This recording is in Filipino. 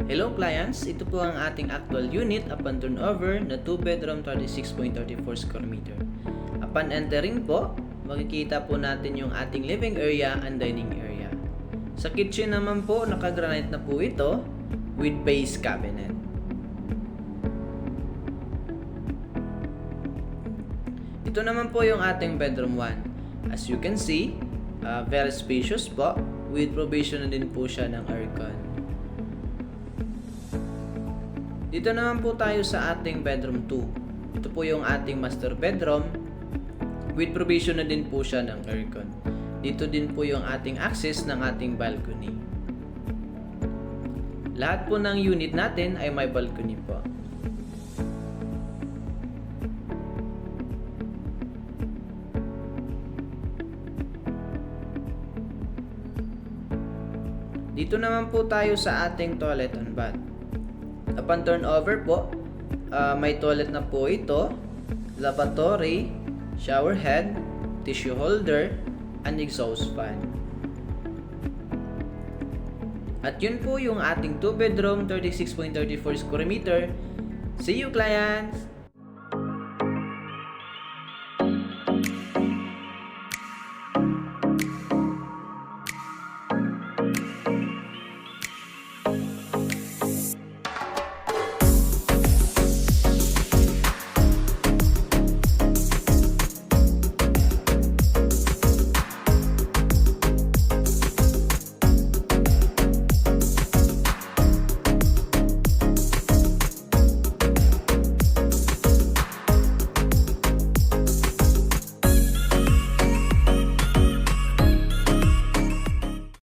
Hello clients, ito po ang ating actual unit upon turnover na 2-bedroom 36.34 square meter. Upon entering po, makikita po natin yung ating living area and dining area. Sa kitchen naman po, naka-granite na po ito with base cabinet. Ito naman po yung ating bedroom 1. As you can see, very spacious po with provision na din po siya ng aircon. Dito naman po tayo sa ating bedroom 2. Ito po yung ating master bedroom with provision na din po siya ng aircon. Dito din po yung ating access ng ating balcony. Lahat po ng unit natin ay may balcony po. Dito naman po tayo sa ating toilet and bath. Upon turnover po, may toilet na po ito, lavatory, shower head, tissue holder, and exhaust fan. At yun po yung ating 2-bedroom 36.34 square meter. See you clients!